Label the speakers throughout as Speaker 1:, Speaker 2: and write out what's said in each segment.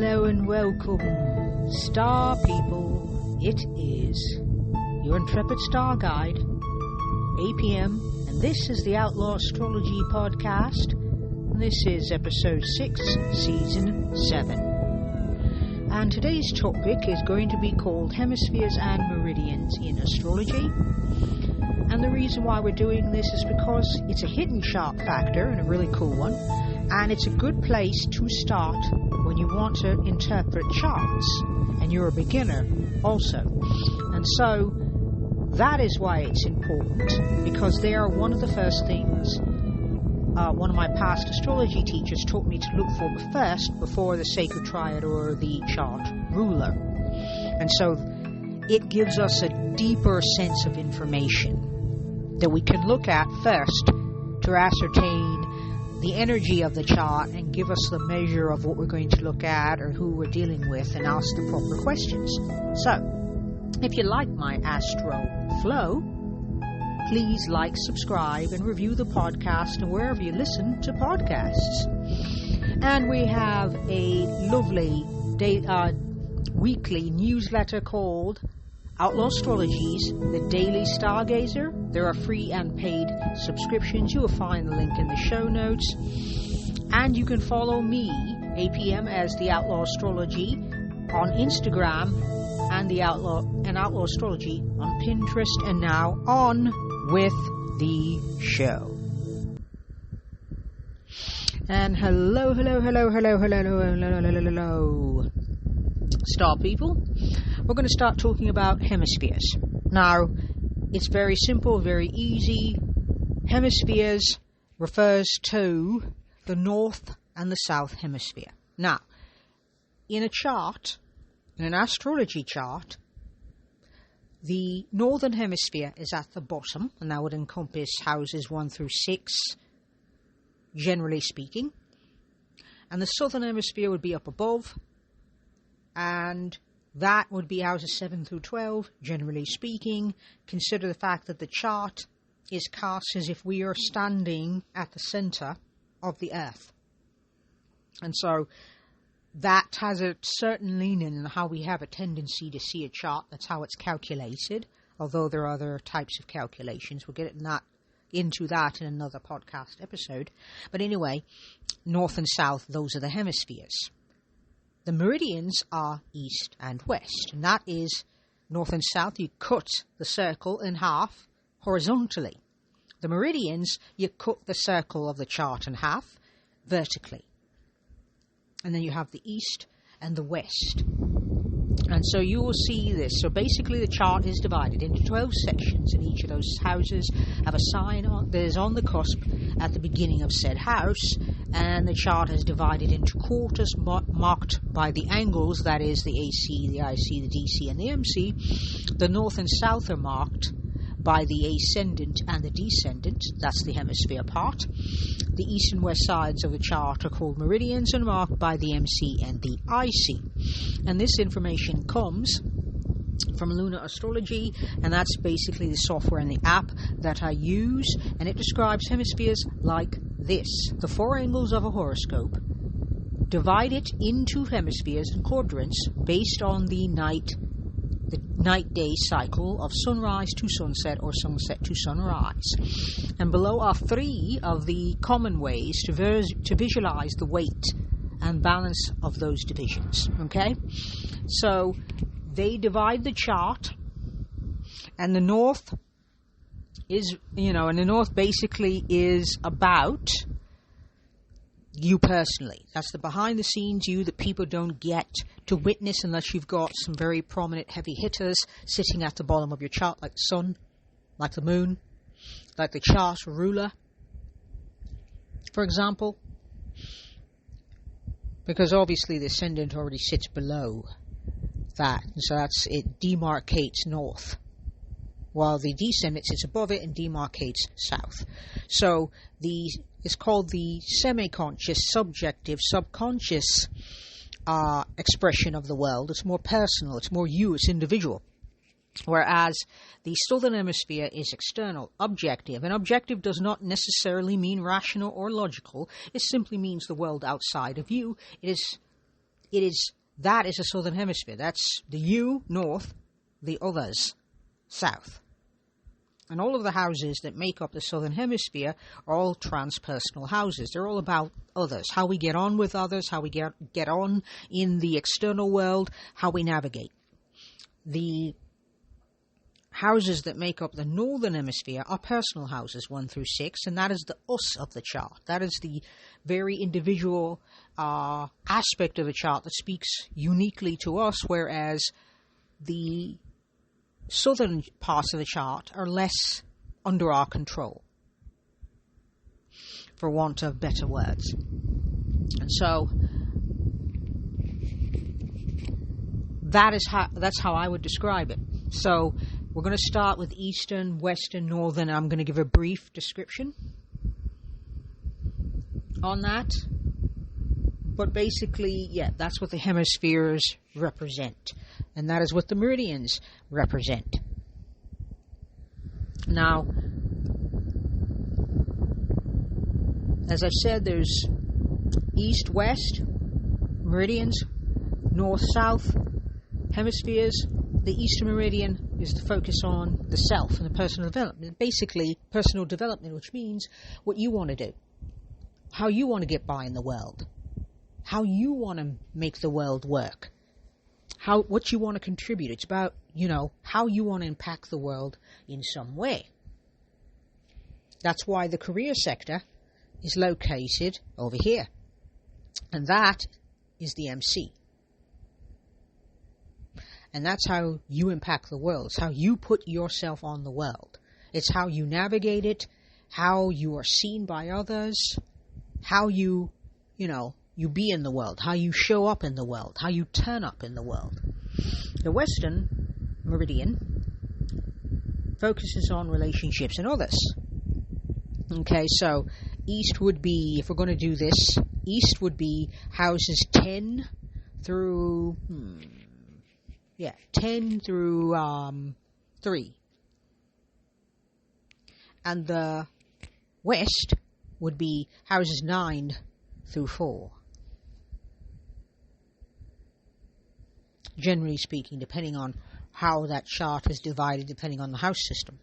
Speaker 1: hello and welcome, star people. It is your intrepid star guide, APM, and this is the Outlaw Astrology Podcast, and this is episode 6, season 7. And today's topic is going to be called Hemispheres and Meridians in Astrology. And the reason why we're doing this is because it's a hidden chart factor and a really cool one. And it's a good place to start when you want to interpret charts and you're a beginner also. And so that is why it's important, because they are one of the first things one of my past astrology teachers taught me to look for first before the sacred triad or the chart ruler. And so it gives us a deeper sense of information that we can look at first to ascertain the energy of the chart and give us the measure of what we're going to look at or who we're dealing with and ask the proper questions. So, if you like my astro flow, please like, subscribe, and review the podcast and wherever you listen to podcasts. And we have a lovely weekly newsletter called Outlaw Astrologies, the Daily Stargazer. There are free and paid subscriptions. You will find the link in the show notes. And you can follow me, APM, as the Outlaw Astrology on Instagram and the Outlaw Astrology on Pinterest. And now on with the show. And hello, star people. We're going to start talking about hemispheres. Now, it's very simple, very easy. Hemispheres refers to the north and the south hemisphere. Now, in a chart, in an astrology chart, the northern hemisphere is at the bottom, and that would encompass houses 1 through 6, generally speaking. And the southern hemisphere would be up above, and that would be houses 7 through 12, generally speaking. Consider the fact that the chart is cast as if we are standing at the center of the earth. And so that has a certain leaning in how we have a tendency to see a chart. That's how it's calculated, although there are other types of calculations. We'll get into that in another podcast episode. But anyway, north and south, those are the hemispheres. The meridians are east and west, and that is north and south. You cut the circle in half horizontally. The meridians, you cut the circle of the chart in half vertically. And then you have the east and the west. And so you will see this. So basically the chart is divided into 12 sections, and each of those houses have a sign that is on the cusp at the beginning of said house, and the chart is divided into quarters marked by the angles, that is the AC, the IC, the DC, and the MC. The north and south are marked by the ascendant and the descendant, that's the hemisphere part. The east and west sides of the chart are called meridians and marked by the MC and the IC. And this information comes from Lunar Astrology, and that's basically the software and the app that I use, and it describes hemispheres like this. The 4 angles of a horoscope divide it into hemispheres and quadrants based on the night-day cycle of sunrise to sunset or sunset to sunrise. And below are 3 of the common ways to visualize the weight and balance of those divisions. Okay? So they divide the chart, and the north is, and the north basically is about you personally. That's the behind the scenes you that people don't get to witness unless you've got some very prominent heavy hitters sitting at the bottom of your chart, like the sun, like the moon, like the chart ruler, for example. Because obviously the ascendant already sits below that, and so it demarcates north, while the descendant sits above it and demarcates south. So it's called the semi-conscious, subjective, subconscious expression of the world. It's more personal, it's more you, it's individual. Whereas the southern hemisphere is external, objective. And objective does not necessarily mean rational or logical. It simply means the world outside of you. It is that is the southern hemisphere. That's the you, north, the others, south. And all of the houses that make up the southern hemisphere are all transpersonal houses. They're all about others, how we get on with others, how we get on in the external world, how we navigate. The houses that make up the northern hemisphere are personal houses 1 through 6, and that is the us of the chart. That is the very individual aspect of the chart that speaks uniquely to us, whereas the southern parts of the chart are less under our control, for want of better words. And so that's how I would describe it. So we're going to start with eastern, western, northern. I'm going to give a brief description on that. But basically, yeah, that's what the hemispheres represent. And that is what the meridians represent. Now, as I've said, there's east-west, meridians, north-south, hemispheres. The eastern meridian is the focus on the self and the personal development. Basically, personal development, which means what you want to do, how you want to get by in the world, how you want to make the world work, what you want to contribute. It's about, how you want to impact the world in some way. That's why the career sector is located over here. And that is the MC. And that's how you impact the world. It's how you put yourself on the world. It's how you navigate it, how you are seen by others, how you be in the world, how you show up in the world, how you turn up in the world. The western meridian focuses on relationships and others. Okay, so east would be, if we're going to do this, east would be houses 10 through 3. And the west would be houses 9 through 4. Generally speaking, depending on how that chart is divided, depending on the house system.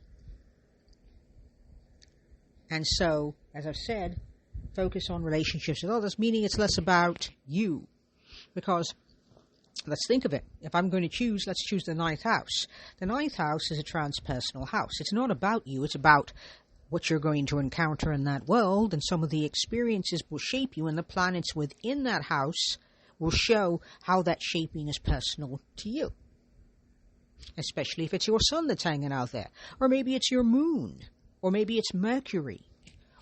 Speaker 1: And so, as I've said, focus on relationships with others, meaning it's less about you. Because, let's think of it. If I'm going to choose, let's choose the 9th house. The 9th house is a transpersonal house. It's not about you, it's about what you're going to encounter in that world, and some of the experiences will shape you, and the planets within that house will show how that shaping is personal to you. Especially if it's your sun that's hanging out there. Or maybe it's your moon. Or maybe it's Mercury.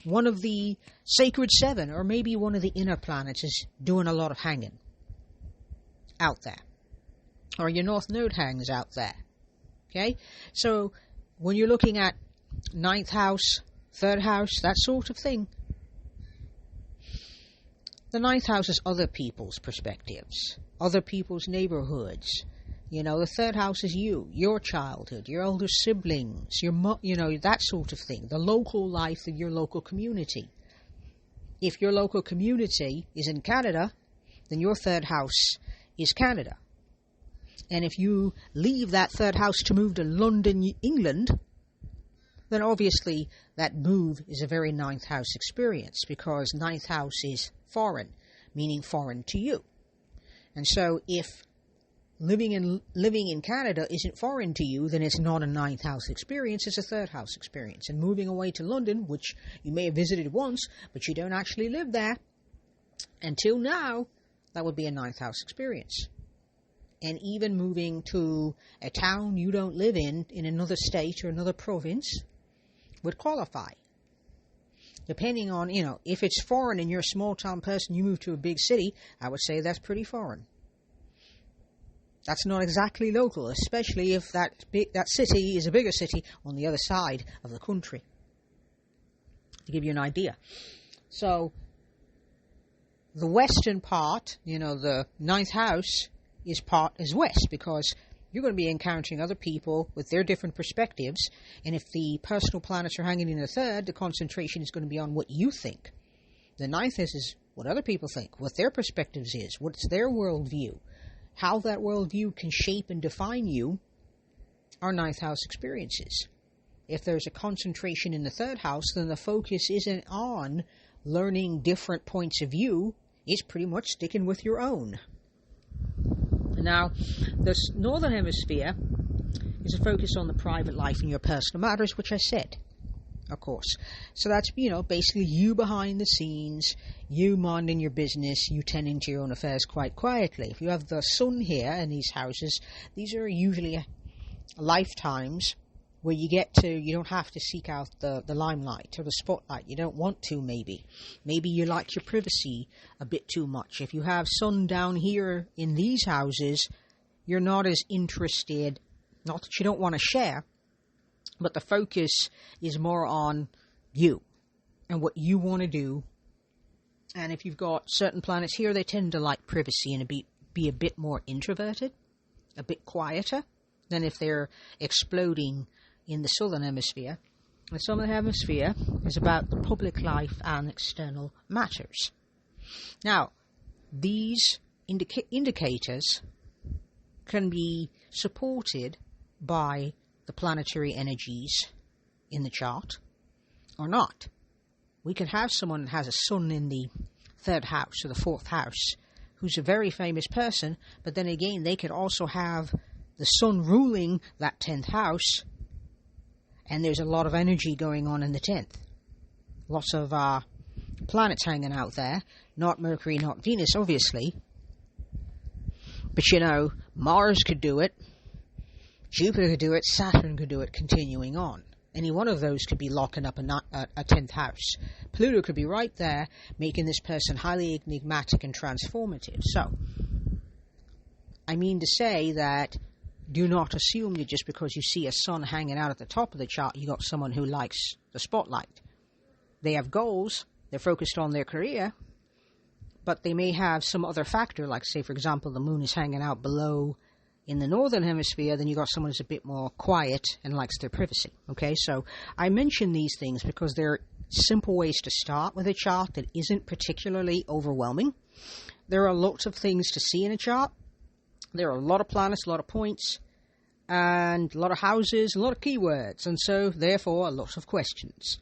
Speaker 1: One of the sacred 7. Or maybe one of the inner planets is doing a lot of hanging out there. Or your North Node hangs out there. Okay? So when you're looking at 9th house, 3rd house, that sort of thing, the 9th house is other people's perspectives, other people's neighborhoods. The 3rd house is you, your childhood, your older siblings, that sort of thing. The local life of your local community. If your local community is in Canada, then your 3rd house is Canada. And if you leave that 3rd house to move to London, England, then obviously that move is a very 9th house experience, because 9th house is foreign, meaning foreign to you. And so if living in Canada isn't foreign to you, then it's not a 9th house experience, it's a 3rd house experience. And moving away to London, which you may have visited once, but you don't actually live there, until now, that would be a 9th house experience. And even moving to a town you don't live in another state or another province, would qualify. Depending on, if it's foreign and you're a small town person, you move to a big city, I would say that's pretty foreign. That's not exactly local, especially if that city is a bigger city on the other side of the country. To give you an idea. So, the western part, the 9th house is west, because you're going to be encountering other people with their different perspectives, and if the personal planets are hanging in the 3rd, the concentration is going to be on what you think. The 9th is what other people think, what their perspectives is, what's their worldview, how that worldview can shape and define you are ninth house experiences. If there's a concentration in the third house, then the focus isn't on learning different points of view, it's pretty much sticking with your own. Now, the northern hemisphere is a focus on the private life and your personal matters, which I said, of course. So that's, basically you behind the scenes, you minding your business, you tending to your own affairs quite quietly. If you have the sun here in these houses, these are usually lifetimes where you don't have to seek out the limelight or the spotlight. You don't want to, maybe. Maybe you like your privacy a bit too much. If you have sun down here in these houses, you're not as interested, not that you don't want to share, but the focus is more on you and what you want to do. And if you've got certain planets here, they tend to like privacy and be a bit more introverted, a bit quieter than if they're exploding in the southern hemisphere. The southern hemisphere is about the public life and external matters. Now, these indicators can be supported by the planetary energies in the chart or not. We could have someone that has a sun in the third house or the fourth house who's a very famous person, but then again they could also have the sun ruling that 10th house, and there's a lot of energy going on in the 10th. Lots of planets hanging out there. Not Mercury, not Venus, obviously. But Mars could do it. Jupiter could do it. Saturn could do it, continuing on. Any one of those could be locking up a 10th house. Pluto could be right there, making this person highly enigmatic and transformative. So, I mean to say that do not assume that just because you see a sun hanging out at the top of the chart, you got someone who likes the spotlight. They have goals, they're focused on their career, but they may have some other factor, like say, for example, the moon is hanging out below in the northern hemisphere, then you got someone who's a bit more quiet and likes their privacy. Okay, so I mention these things because they're simple ways to start with a chart that isn't particularly overwhelming. There are lots of things to see in a chart. There are a lot of planets, a lot of points, and a lot of houses, a lot of keywords, and so, therefore, lots of questions.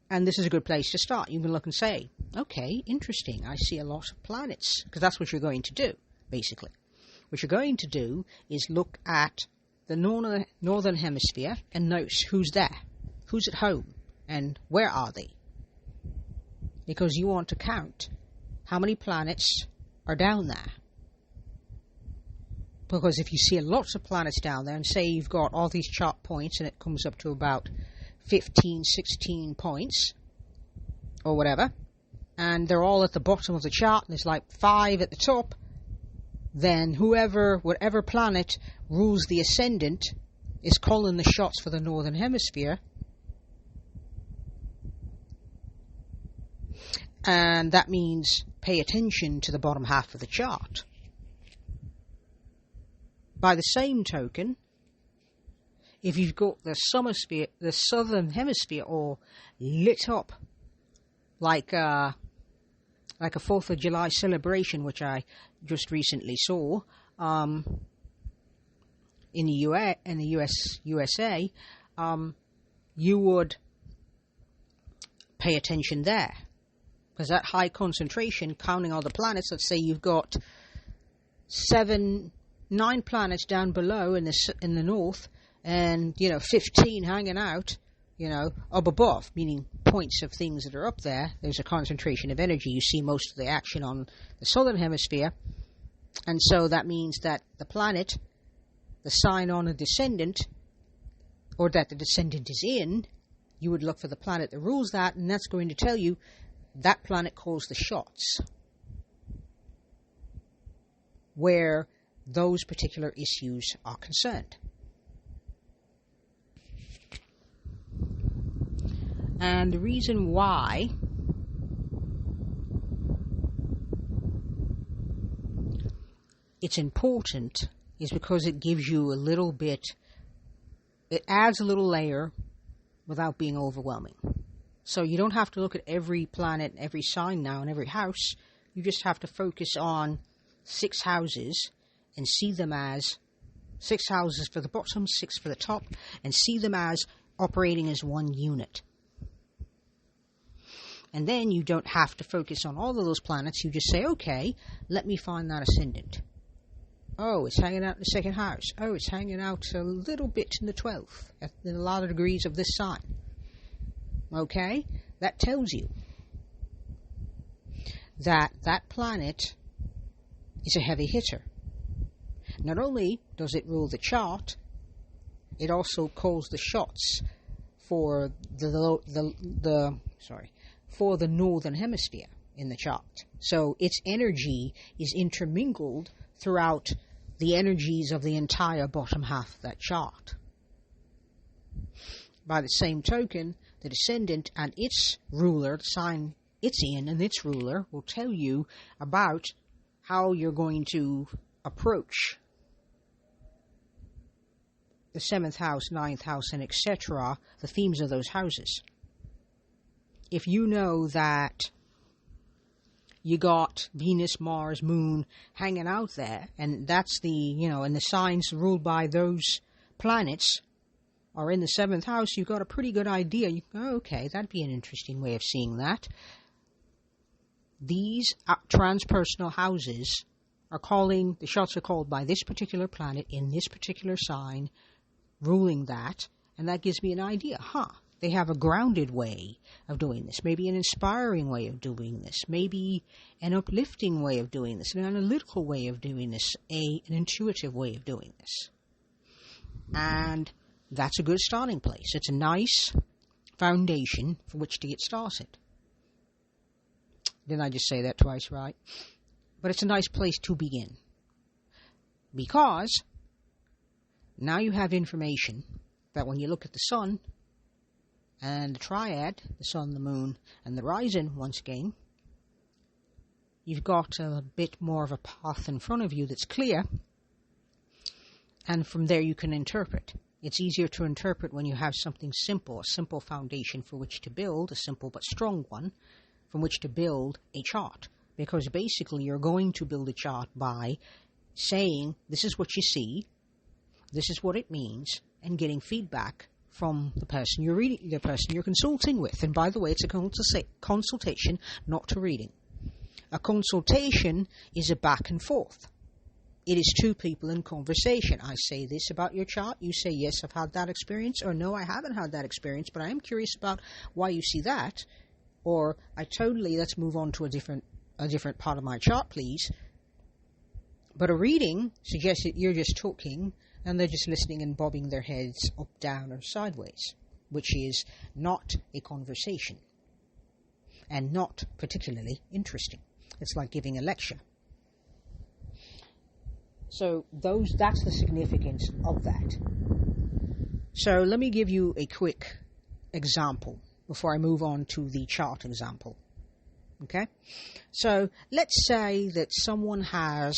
Speaker 1: And this is a good place to start. You can look and say, okay, interesting, I see a lot of planets, because that's what you're going to do, basically. What you're going to do is look at the northern hemisphere and notice who's there, who's at home, and where are they. Because you want to count how many planets are down there. Because if you see lots of planets down there, and say you've got all these chart points, and it comes up to about 15, 16 points, or whatever, and they're all at the bottom of the chart, and there's like 5 at the top, then whatever planet rules the ascendant is calling the shots for the northern hemisphere. And that means pay attention to the bottom half of the chart. By the same token, if you've got the southern hemisphere all lit up like a 4th of July celebration, which I just recently saw in the USA, you would pay attention there, because that high concentration, counting all the planets, let's say you've got 9 planets down below in the north, and 15 hanging out, up above, meaning points of things that are up there. There's a concentration of energy. You see most of the action on the southern hemisphere, and so that means that the planet, the sign on a descendant, or that the descendant is in, you would look for the planet that rules that, and that's going to tell you that planet calls the shots where those particular issues are concerned. And the reason why it's important is because it gives you it adds a little layer without being overwhelming. So you don't have to look at every planet, every sign now, and every house. You just have to focus on 6 houses and see them as 6 houses for the bottom, 6 for the top, and see them as operating as one unit. And then you don't have to focus on all of those planets. You just say, okay, let me find that ascendant. Oh, it's hanging out in the 2nd house. Oh, it's hanging out a little bit in the 12th, in a lot of degrees of this sign. Okay? That tells you that that planet is a heavy hitter. Not only does it rule the chart, it also calls the shots for for the northern hemisphere in the chart. So its energy is intermingled throughout the energies of the entire bottom half of that chart. By the same token, the descendant and its ruler, the sign it's in, and its ruler will tell you about how you're going to approach the 7th house, 9th house, and etc., the themes of those houses. If you know that you got Venus, Mars, Moon hanging out there, and that's and the signs ruled by those planets are in the 7th house, you've got a pretty good idea. You go, okay, that'd be an interesting way of seeing that. These transpersonal houses the shots are called by this particular planet in this particular sign, ruling that, and that gives me an idea. They have a grounded way of doing this, maybe an inspiring way of doing this, maybe an uplifting way of doing this, an analytical way of doing this, an intuitive way of doing this. And that's a good starting place. It's a nice foundation for which to get started. Didn't I just say that twice, right? But it's a nice place to begin. Because now you have information that when you look at the sun and the triad, the sun, the moon, and the rising once again, you've got a bit more of a path in front of you that's clear, and from there you can interpret. It's easier to interpret when you have something simple, a simple foundation for which to build, a simple but strong one, from which to build a chart. Because basically you're going to build a chart by saying, this is what you see, this is what it means, and getting feedback from the person you're reading, the person you're consulting with. And by the way, it's a consultation, not a reading. A consultation is a back and forth. It is 2 people in conversation. I say this about your chart, you say, yes, I've had that experience, or no, I haven't had that experience, but I am curious about why you see that, or let's move on to a different part of my chart, please. But a reading suggests that you're just talking and they're just listening and bobbing their heads up, down, or sideways, which is not a conversation and not particularly interesting. It's like giving a lecture. So that's the significance of that. So let me give you a quick example before I move on to the chart example. Okay? So let's say that someone has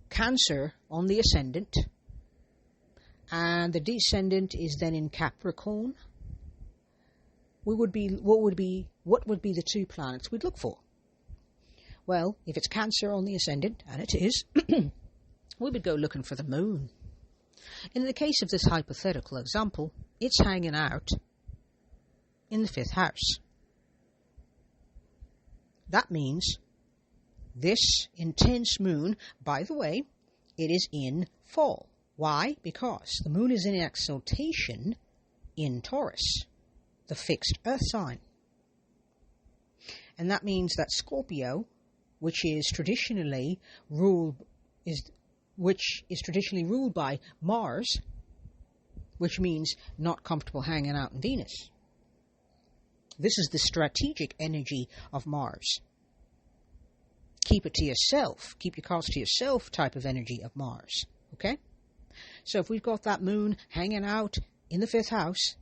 Speaker 1: Cancer on the ascendant, and the descendant is then in Capricorn. What would be the 2 planets we'd look for? Well, if it's Cancer on the ascendant, and it is, we would go looking for the moon. In the case of this hypothetical example, it's hanging out in the 5th house. That means this intense moon, by the way, it is in fall. Why? Because the moon is in exaltation in Taurus, the fixed earth sign. And that means that Scorpio, which is traditionally ruled by Mars, which means not comfortable hanging out in Venus. This is the strategic energy of Mars. Keep it to yourself, keep your cards to yourself type of energy of Mars. Okay? So if we've got that moon hanging out in the 5th house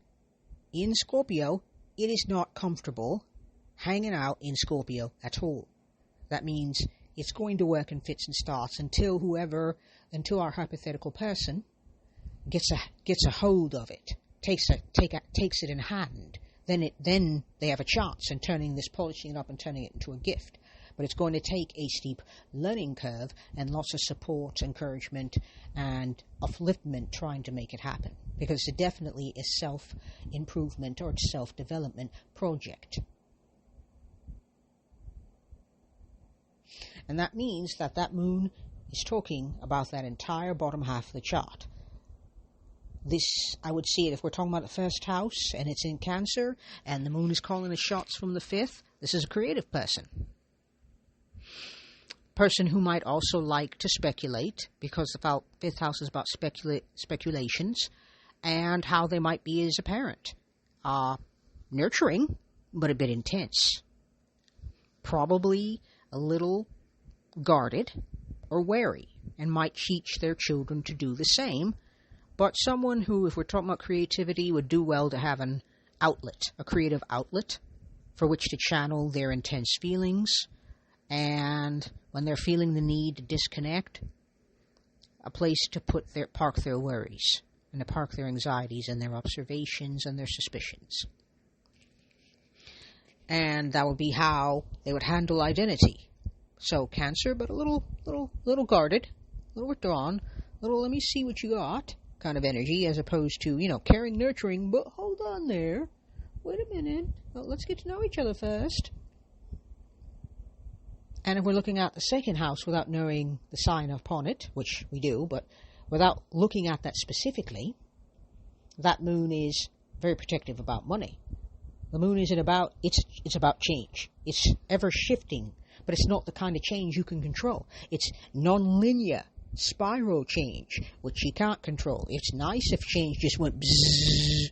Speaker 1: in Scorpio, it is not comfortable hanging out in Scorpio at all. That means it's going to work in fits and starts until our hypothetical person gets a hold of it, takes it in hand, then they have a chance in turning this, polishing it up and turning it into a gift. But it's going to take a steep learning curve and lots of support, encouragement, and upliftment trying to make it happen. Because it's definitely a self-improvement or self-development project. And that means that that moon is talking about that entire bottom half of the chart. This, I would see it if we're talking about the first house and it's in Cancer and the moon is calling the shots from the fifth. This is a creative person. Person who might also like to speculate, because the fifth house is about speculations and how they might be as a parent. Nurturing, but a bit intense. Probably a little guarded or wary and might teach their children to do the same. But someone who, if we're talking about creativity, would do well to have an outlet, a creative outlet for which to channel their intense feelings. And when they're feeling the need to disconnect, a place to park their worries and to park their anxieties and their observations and their suspicions. And that would be how they would handle identity. So Cancer, but a little guarded, a little withdrawn, little let me see what you got kind of energy, as opposed to, caring, nurturing, but hold on there. Wait a minute. Well, let's get to know each other first. And if we're looking at the second house without knowing the sign upon it, which we do, but without looking at that specifically, that moon is very protective about money. The moon isn't about, it's about change. It's ever shifting, but it's not the kind of change you can control. It's non-linear spiral change, which you can't control. It's nice if change just went bzzz,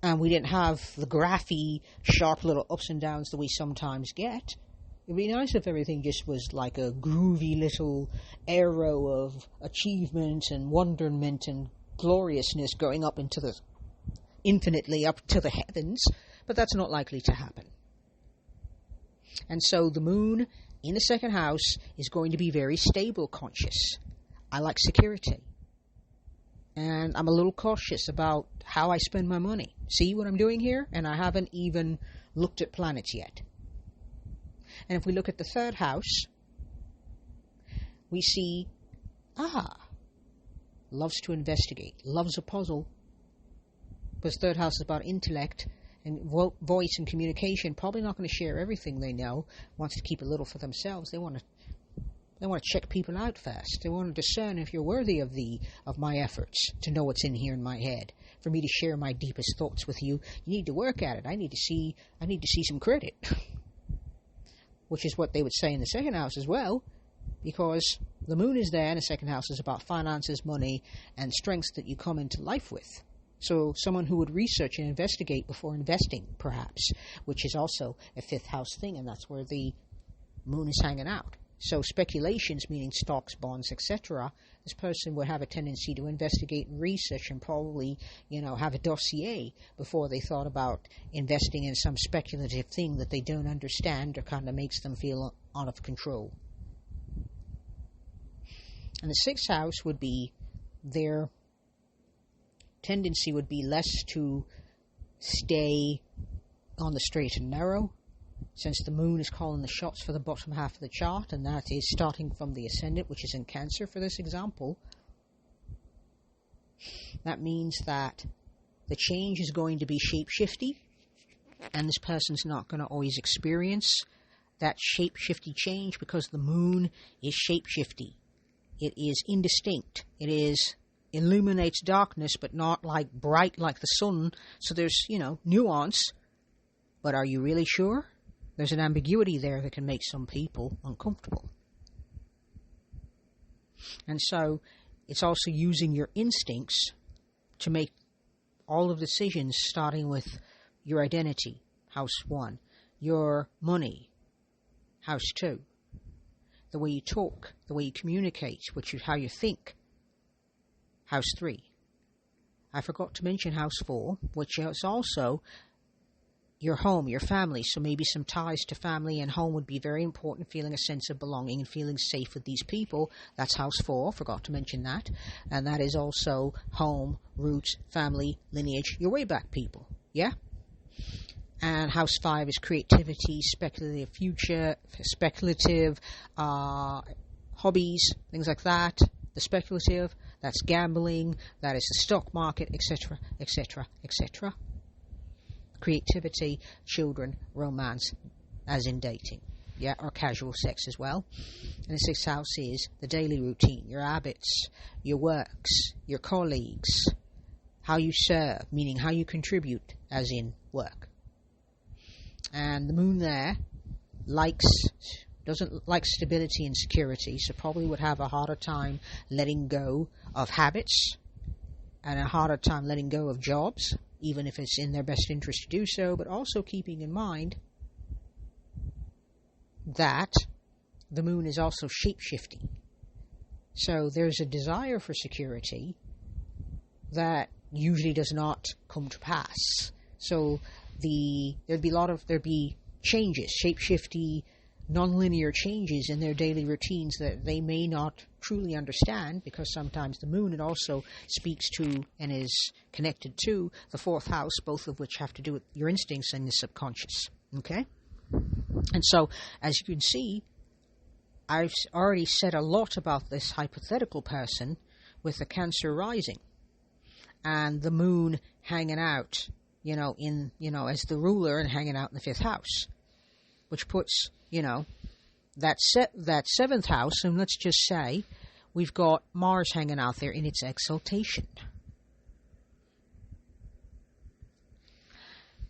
Speaker 1: and we didn't have the graphy, sharp little ups and downs that we sometimes get. It'd be nice if everything just was like a groovy little arrow of achievement and wonderment and gloriousness going up into the infinitely up to the heavens, but that's not likely to happen. And so the moon in the second house is going to be very stable conscious. I like security. And I'm a little cautious about how I spend my money. See what I'm doing here? And I haven't even looked at planets yet. And if we look at the third house, we see, loves to investigate, loves a puzzle. Because third house is about intellect and voice and communication. Probably not going to share everything they know. Wants to keep a little for themselves. They want to check people out first. They want to discern if you're worthy of my efforts to know what's in here in my head. For me to share my deepest thoughts with you, you need to work at it. I need to see some credit. Which is what they would say in the second house as well, because the moon is there and the second house is about finances, money, and strengths that you come into life with. So someone who would research and investigate before investing, perhaps, which is also a fifth house thing, and that's where the moon is hanging out. So speculations, meaning stocks, bonds, etc., this person would have a tendency to investigate and research and probably, have a dossier before they thought about investing in some speculative thing that they don't understand or kind of makes them feel out of control. And the sixth house would be their tendency would be less to stay on the straight and narrow, since the moon is calling the shots for the bottom half of the chart, and that is starting from the ascendant, which is in Cancer for this example. That means that the change is going to be shape-shifty, and this person's not going to always experience that shape-shifty change because the moon is shape-shifty. It is indistinct. It illuminates darkness, but not like bright like the sun. So there's, nuance. But are you really sure? There's an ambiguity there that can make some people uncomfortable. And so it's also using your instincts to make all of the decisions, starting with your identity, house 1, your money, house 2, the way you talk, the way you communicate, how you think, house 3. I forgot to mention house 4, which is also your home, your family. So maybe some ties to family and home would be very important, feeling a sense of belonging and feeling safe with these people. That's house 4, forgot to mention that. And that is also home, roots, family, lineage, your way back people. yeah? And house 5 is creativity, speculative future, speculative hobbies, things like that. The speculative, that's gambling, that is the stock market, etc., etc., etc. Creativity, children, romance, as in dating, yeah, or casual sex as well. And the 6th house is the daily routine, your habits, your works, your colleagues, how you serve, meaning how you contribute, as in work. And the moon there doesn't like stability and security, so probably would have a harder time letting go of habits and a harder time letting go of jobs, even if it's in their best interest to do so, but also keeping in mind that the moon is also shape-shifting. So there's a desire for security that usually does not come to pass. So there'd be changes, shape-shifty, non-linear changes in their daily routines that they may not truly understand, because sometimes the moon, it also speaks to and is connected to the 4th house, both of which have to do with your instincts and the subconscious. Okay? And so, as you can see, I've already said a lot about this hypothetical person with the Cancer rising and the moon hanging out, as the ruler and hanging out in the 5th house, which puts, that 7th house, and let's just say we've got Mars hanging out there in its exaltation.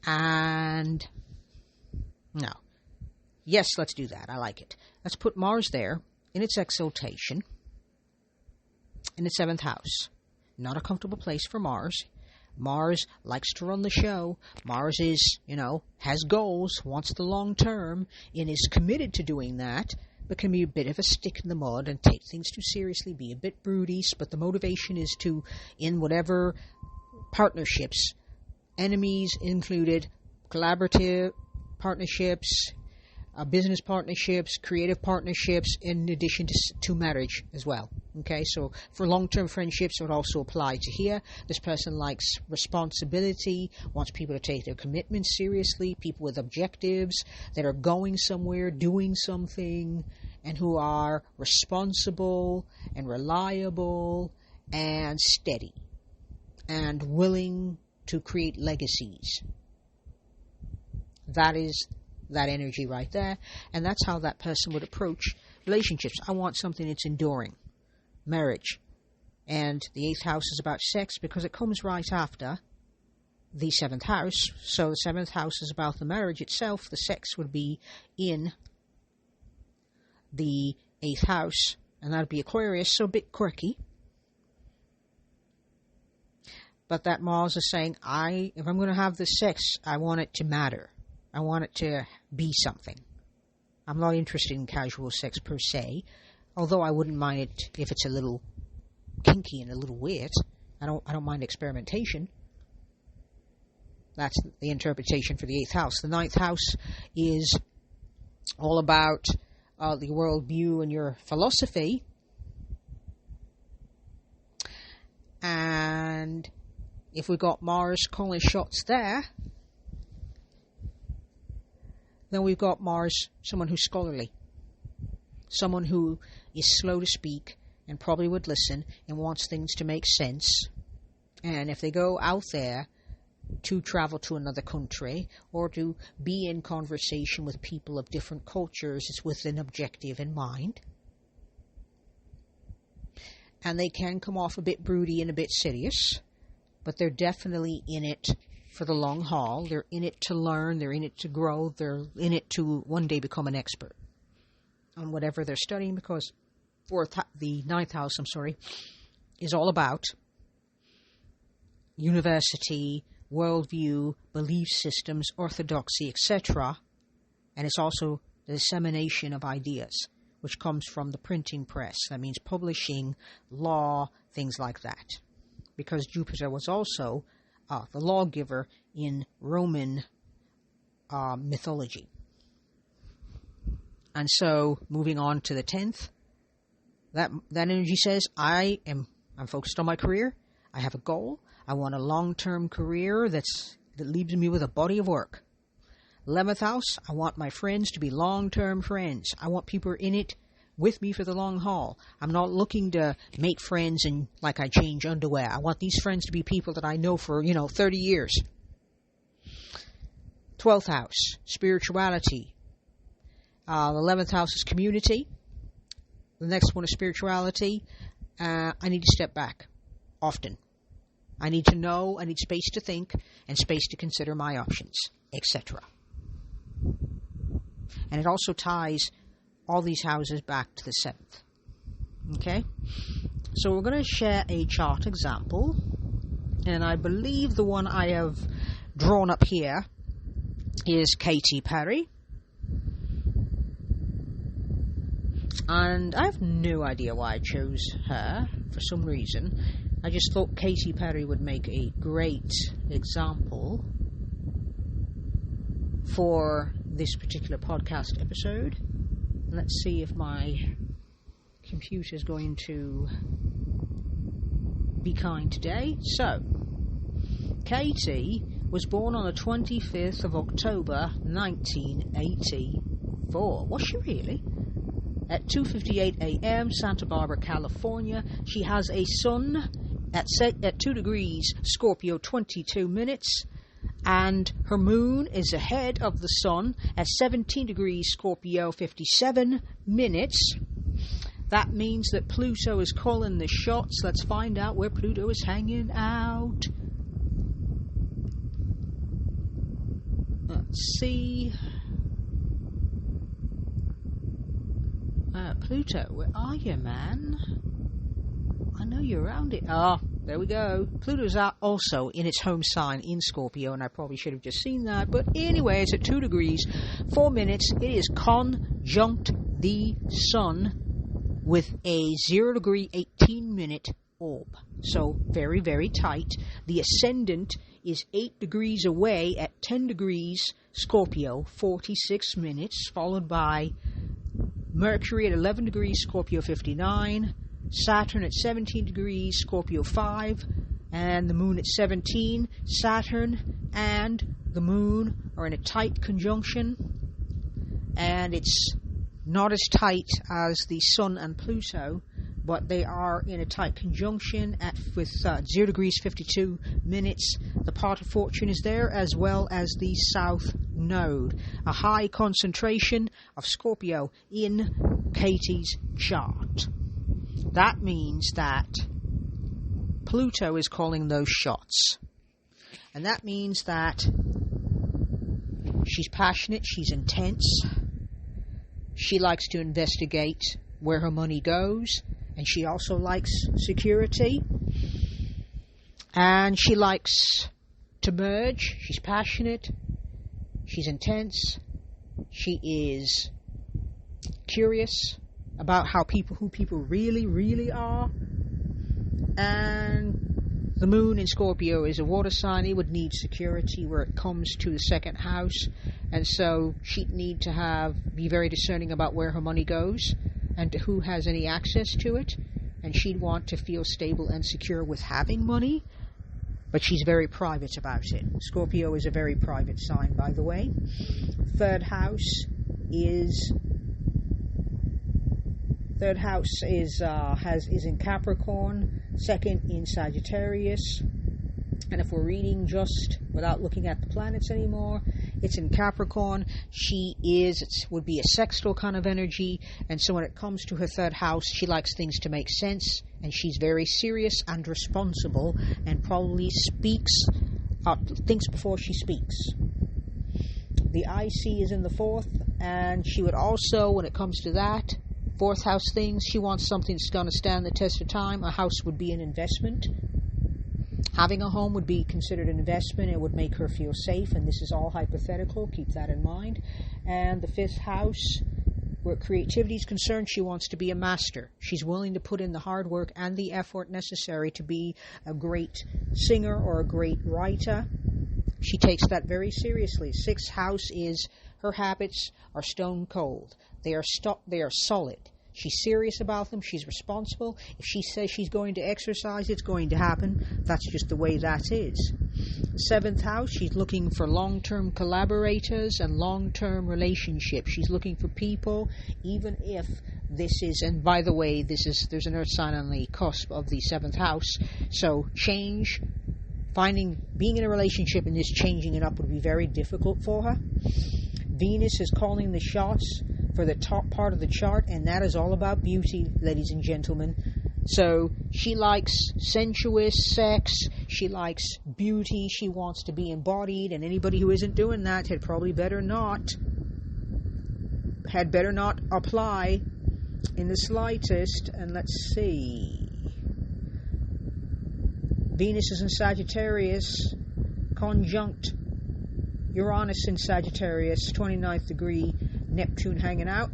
Speaker 1: And no. Yes, let's do that. I like it. Let's put Mars there in its exaltation in the 7th house. Not a comfortable place for Mars. Mars likes to run the show. Mars is, has goals, wants the long term, and is committed to doing that, but can be a bit of a stick in the mud and take things too seriously, be a bit brutish, but the motivation is to, in whatever partnerships, enemies included, collaborative partnerships, business partnerships, creative partnerships, in addition to marriage as well. Okay, so for long-term friendships, it would also apply to here. This person likes responsibility, wants people to take their commitments seriously, people with objectives that are going somewhere, doing something, and who are responsible and reliable and steady and willing to create legacies. That is that energy right there, and that's how that person would approach relationships. I want something that's enduring. Marriage. And the 8th house is about sex because it comes right after the 7th house. So the 7th house is about the marriage itself. The sex would be in the 8th house, and that would be Aquarius, so a bit quirky. But that Mars is saying, if I'm going to have this sex, I want it to matter. I want it to be something. I'm not interested in casual sex per se, although I wouldn't mind it if it's a little kinky and a little weird. I don't mind experimentation. That's the interpretation for the 8th house. The 9th house is all about the worldview and your philosophy. And if we've got Mars calling shots there, then we've got Mars, someone who's scholarly, someone who is slow to speak and probably would listen and wants things to make sense. And if they go out there to travel to another country or to be in conversation with people of different cultures, it's with an objective in mind. And they can come off a bit broody and a bit serious, but they're definitely in it for the long haul. They're in it to learn, they're in it to grow, they're in it to one day become an expert on whatever they're studying, because the 9th house, is all about university, worldview, belief systems, orthodoxy, etc. And it's also the dissemination of ideas, which comes from the printing press. That means publishing, law, things like that. Because Jupiter was also the lawgiver in Roman mythology. And so, moving on to the 10th, that energy says, I'm focused on my career. I have a goal. I want a long-term career that's that leaves me with a body of work. 11th house, I want my friends to be long-term friends. I want people in it with me for the long haul. I'm not looking to make friends and like I change underwear. I want these friends to be people that I know for, 30 years. 12th house, spirituality. The 11th house is community. The next one is spirituality. I need to step back often. I need to know, I need space to think and space to consider my options, etc. And it also ties all these houses back to the 7th. Okay? So we're going to share a chart example. And I believe the one I have drawn up here is Katy Perry. And I have no idea why I chose her for some reason. I just thought Katy Perry would make a great example for this particular podcast episode. Let's see if my computer is going to be kind today. So, Katy was born on the 25th of October 1984. Was she really? At 2:58 a.m., Santa Barbara, California. She has a sun at 2 degrees Scorpio, 22 minutes. And her moon is ahead of the sun at 17 degrees Scorpio, 57 minutes. That means that Pluto is calling the shots. Let's find out where Pluto is hanging out. Let's see. Pluto, where are you, man? I know you're around it. Ah, there we go. Pluto's out also in its home sign in Scorpio, and I probably should have just seen that. But anyway, it's at 2 degrees, 4 minutes. It is conjunct the sun with a 0 degree, 18 minute orb. So very, very tight. The ascendant is 8 degrees away at 10 degrees Scorpio, 46 minutes, followed by Mercury at 11 degrees Scorpio, 59, Saturn at 17 degrees Scorpio, 5, and the moon at 17. Saturn and the moon are in a tight conjunction, and it's not as tight as the sun and Pluto, but they are in a tight conjunction with 0 degrees 52 minutes. The part of fortune is there, as well as the south node. A high concentration of Scorpio in Katy's chart. That means that Pluto is calling those shots. And that means that she's passionate, she's intense, she likes to investigate where her money goes, and she also likes security, and she likes to merge. She's passionate, she's intense, she is curious about who people really, really are. And the moon in Scorpio is a water sign. It would need security where it comes to the second house, and so she'd need to be very discerning about where her money goes and to who has any access to it, and she'd want to feel stable and secure with having money, but she's very private about it. Scorpio is a very private sign, by the way. Third house is in Capricorn, second in Sagittarius, and if we're reading just without looking at the planets anymore, it's in Capricorn. Would be a sextile kind of energy, and so when it comes to her third house, she likes things to make sense, and she's very serious and responsible, and probably thinks before she speaks. The IC is in the fourth, and she would also, when it comes to that, fourth house things, she wants something that's going to stand the test of time. A house would be an investment. Having a home would be considered an investment. It would make her feel safe, and this is all hypothetical. Keep that in mind. And the fifth house, where creativity is concerned, she wants to be a master. She's willing to put in the hard work and the effort necessary to be a great singer or a great writer. She takes that very seriously. Sixth house is her habits are stone cold. They are solid. She's serious about them. She's responsible. If she says she's going to exercise, it's going to happen. That's just the way that is. 7th house, she's looking for long-term collaborators and long-term relationships. She's looking for people, even if this is, and by the way, there's an earth sign on the cusp of the 7th house, so change, being in a relationship and just changing it up would be very difficult for her. Venus is calling the shots for the top part of the chart, and that is all about beauty, ladies and gentlemen. So she likes sensuous sex, she likes beauty, she wants to be embodied, and anybody who isn't doing that had better not apply in the slightest. And let's see. Venus is in Sagittarius, conjunct Uranus in Sagittarius, 29th degree, Neptune hanging out.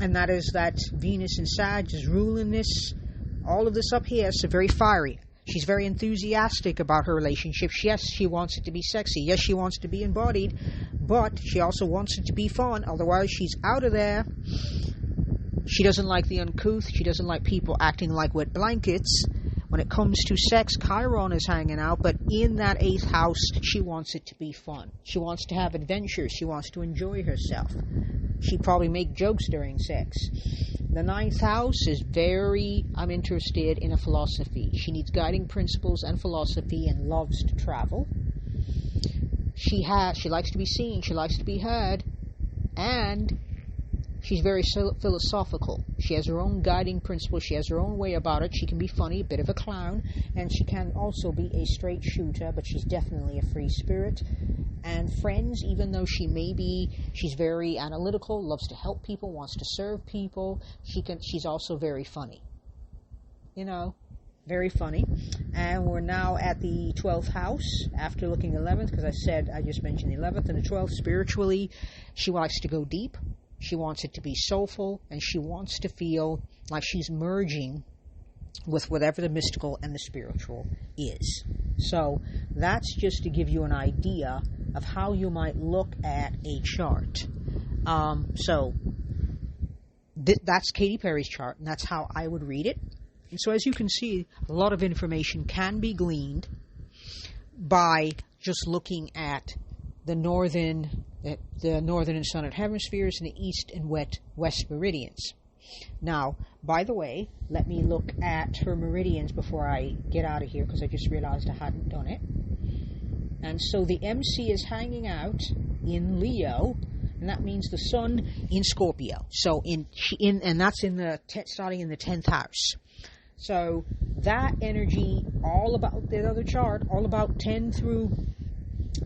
Speaker 1: And that is that Venus in Sag is ruling this. All of this up here is very fiery. She's very enthusiastic about her relationships. Yes, she wants it to be sexy. Yes, she wants to be embodied. But she also wants it to be fun. Otherwise, she's out of there. She doesn't like the uncouth. She doesn't like people acting like wet blankets. When it comes to sex, Chiron is hanging out. But in that 8th house, she wants it to be fun. She wants to have adventures. She wants to enjoy herself. She'd probably make jokes during sex. The 9th house is I'm interested in a philosophy. She needs guiding principles and philosophy and loves to travel. She likes to be seen, she likes to be heard, and she's very philosophical. She has her own guiding principles, she has her own way about it. She can be funny, a bit of a clown, and she can also be a straight shooter, but she's definitely a free spirit. And friends, even though she's very analytical, loves to help people, wants to serve people, she's also very funny. Very funny. And we're now at the 12th house after looking 11th, because I just mentioned the 11th and the 12th. Spiritually, she likes to go deep. She wants it to be soulful, and she wants to feel like she's merging with whatever the mystical and the spiritual is. So that's just to give you an idea of how you might look at a chart. That's Katy Perry's chart, and that's how I would read it. And so as you can see, a lot of information can be gleaned by just looking at the northern and southern hemispheres and the east and west meridians. Now, by the way, let me look at her meridians before I get out of here, because I just realized I hadn't done it. And so the MC is hanging out in Leo, and that means the sun in Scorpio. So and that's starting in the 10th house. So that energy, all about the other chart, all about 10 through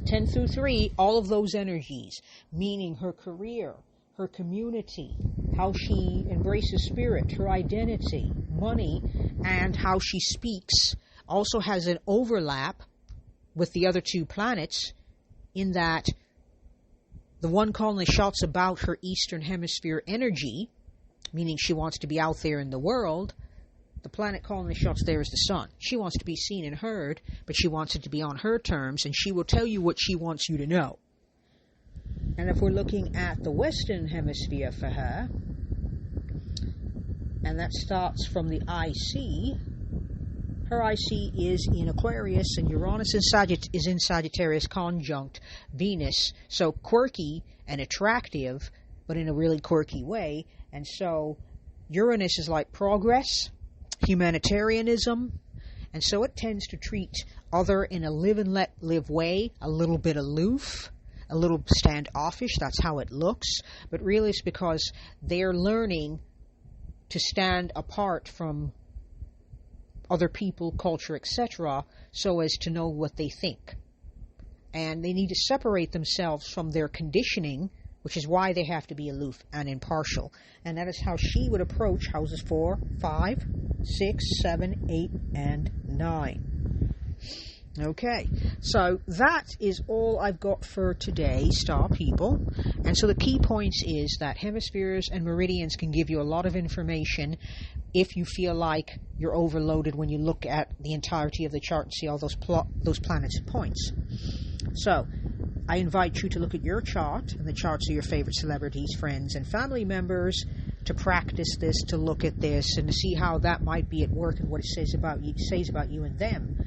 Speaker 1: 3, all of those energies, meaning her career, her community, how she embraces spirit, her identity, money, and how she speaks, also has an overlap with the other 2 planets, in that the one calling the shots about her eastern hemisphere energy, meaning she wants to be out there in the world, the planet calling the shots there is the sun. She wants to be seen and heard, but she wants it to be on her terms, and she will tell you what she wants you to know. And if we're looking at the western hemisphere for her, and that starts from the IC, her IC is in Aquarius, and Uranus is in Sagittarius conjunct Venus. So quirky and attractive, but in a really quirky way. And so Uranus is like progress, humanitarianism, and so it tends to treat other in a live and let live way, a little bit aloof, a little standoffish. That's how it looks, but really it's because they're learning to stand apart from other people, culture, etc., so as to know what they think. And they need to separate themselves from their conditioning, which is why they have to be aloof and impartial. And that is how she would approach houses 4, 5, 6, 7, 8, and 9. Okay, so that is all I've got for today, star people. And so the key points is that hemispheres and meridians can give you a lot of information if you feel like you're overloaded when you look at the entirety of the chart and see all those planets and points. So I invite you to look at your chart and the charts of your favorite celebrities, friends, and family members, to practice this, to look at this, and to see how that might be at work and what it says about you and them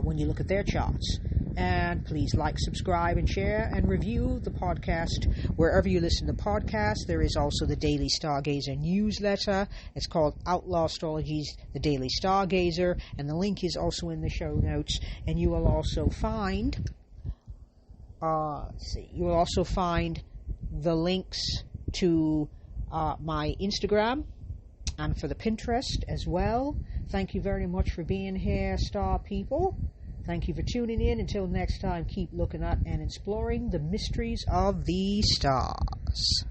Speaker 1: when you look at their charts. And please like, subscribe, and share, and review the podcast wherever you listen to podcasts. There is also the Daily Stargazer newsletter. It's called Outlaw Astrology's The Daily Stargazer, and the link is also in the show notes. And you will also find, the links to my Instagram and for the Pinterest as well. Thank you very much for being here, star people. Thank you for tuning in. Until next time, keep looking at and exploring the mysteries of the stars.